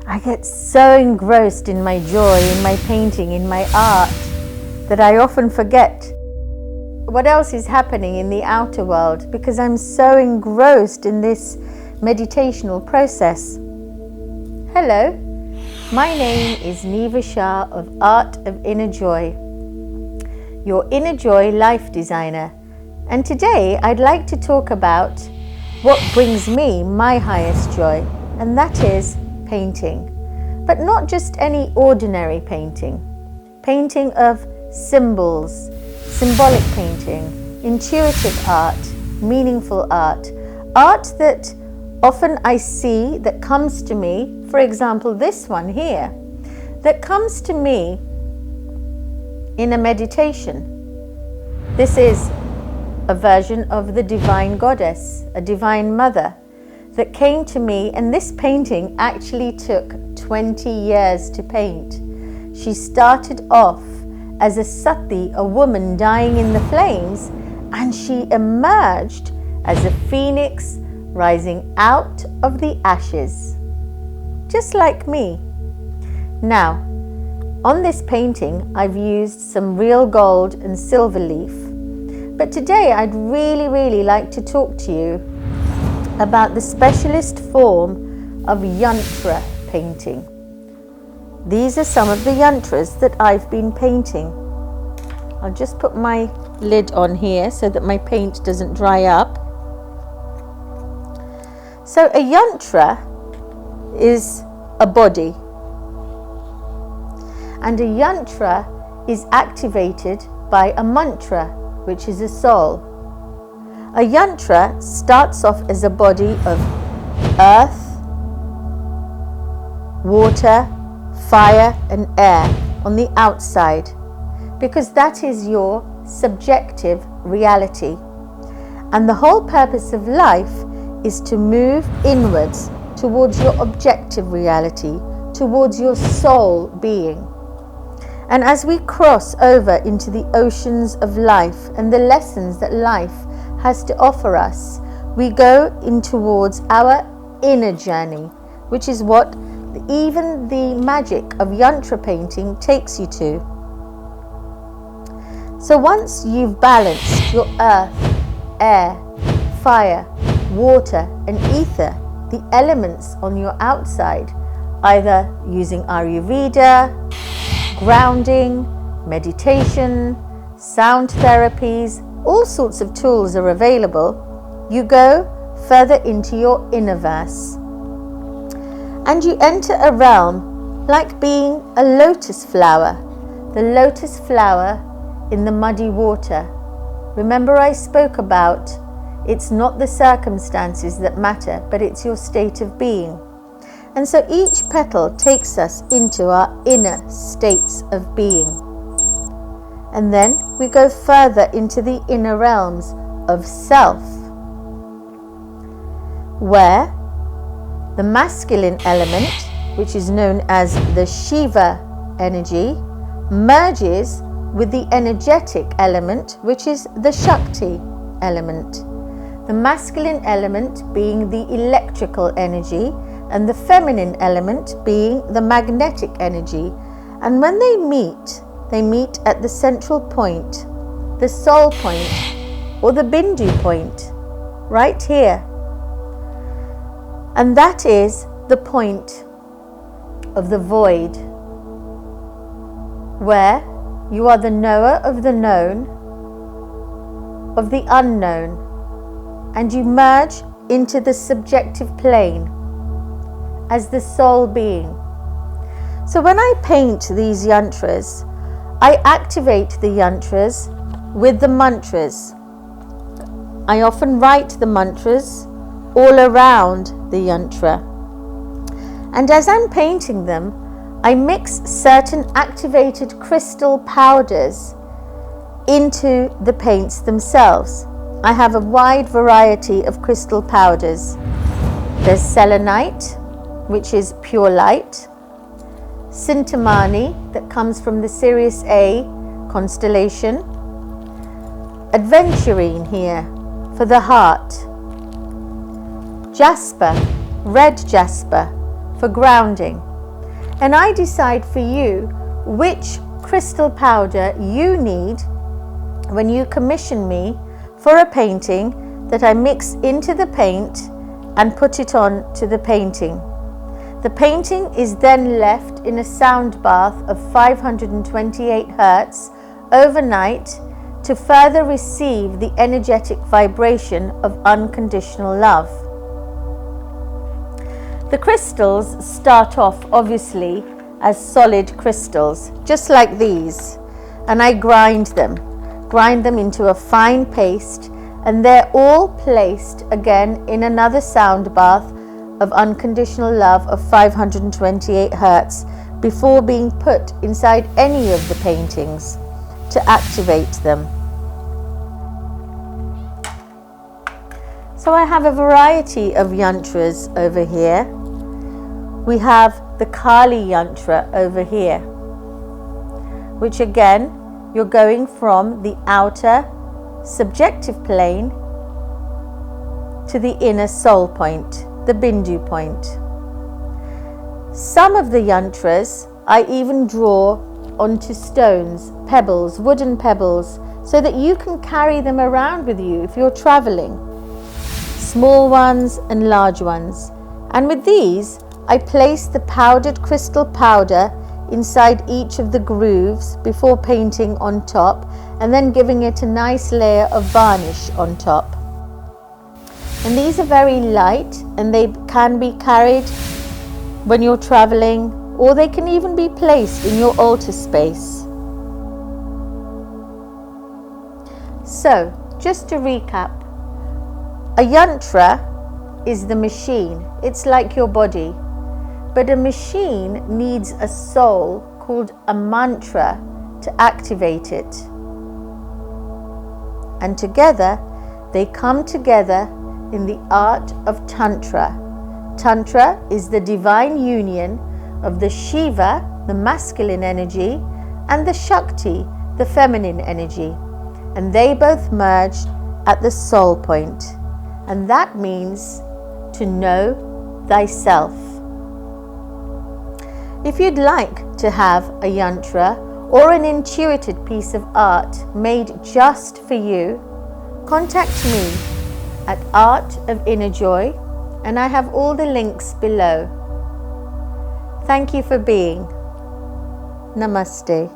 I get so engrossed in my joy, in my painting, in my art, that I often forget what else is happening in the outer world because I'm so engrossed in this meditational process. Hello, my name is Neva Shah of Art of Inner Joy, your inner joy life designer. And today I'd like to talk about what brings me my highest joy, and that is painting. But not just any ordinary painting. Painting of symbols, symbolic painting, intuitive art, meaningful art, art that often I see that comes to me, for example this one here, that comes to me in a meditation. This is a version of the divine goddess, a divine mother that came to me, and this painting actually took 20 years to paint. She started off as a sati, a woman dying in the flames, and she emerged as a phoenix rising out of the ashes, just like me. Now, on this painting, I've used some real gold and silver leaf, but today I'd really like to talk to you about the specialist form of yantra painting. These are some of the yantras that I've been painting. I'll just put my lid on here so that my paint doesn't dry up. So a yantra is a body, and a yantra is activated by a mantra, which is a soul. A yantra starts off as a body of earth, water, fire and air on the outside, because that is your subjective reality. And the whole purpose of life is to move inwards towards your objective reality, towards your soul being. And as we cross over into the oceans of life and the lessons that life has to offer us, we go in towards our inner journey, which is what even the magic of yantra painting takes you to. So once you've balanced your earth, air, fire, water and ether, the elements on your outside, either using Ayurveda, grounding, meditation, sound therapies, all sorts of tools are available, you go further into your inner verse. And you enter a realm like being a lotus flower, the lotus flower in the muddy water. Remember I spoke about it's not the circumstances that matter, but it's your state of being. And so each petal takes us into our inner states of being. And then we go further into the inner realms of self, where the masculine element, which is known as the Shiva energy, merges with the energetic element, which is the Shakti element. The masculine element being the electrical energy, and the feminine element being the magnetic energy. And when they meet at the central point, the soul point, or the bindu point, right here. And that is the point of the void, where you are the knower of the known, of the unknown, and you merge into the subjective plane as the soul being. So when I paint these yantras, I activate the yantras with the mantras. I often write the mantras all around the yantra. And as I'm painting them, I mix certain activated crystal powders into the paints themselves. I have a wide variety of crystal powders. There's selenite, which is pure light, Sintamani, that comes from the Sirius A constellation, Adventurine here for the heart, jasper, red jasper for grounding, and I decide for you which crystal powder you need when you commission me for a painting that I mix into the paint and put it on to the painting. The painting is then left in a sound bath of 528 Hertz overnight to further receive the energetic vibration of unconditional love. The crystals start off obviously as solid crystals, just like these, and I grind them into a fine paste, and they're all placed again in another sound bath of unconditional love of 528 Hertz before being put inside any of the paintings to activate them. So I have a variety of yantras over here. We have the Kali yantra over here, which again, you're going from the outer subjective plane to the inner soul point, the Bindu point. Some of the yantras I even draw onto stones, pebbles, wooden pebbles, so that you can carry them around with you if you're traveling. Small ones and large ones. And with these, I place the powdered crystal powder inside each of the grooves before painting on top, and then giving it a nice layer of varnish on top. And these are very light, and they can be carried when you're traveling, or they can even be placed in your altar space. So, just to recap, a yantra is the machine. It's like your body. But a machine needs a soul called a mantra to activate it. And together, they come together in the art of Tantra. Tantra is the divine union of the Shiva, the masculine energy, and the Shakti, the feminine energy. And they both merge at the soul point. And that means to know thyself. If you'd like to have a yantra or an intuited piece of art made just for you, contact me at Art of Inner Joy, and I have all the links below. Thank you for being. Namaste.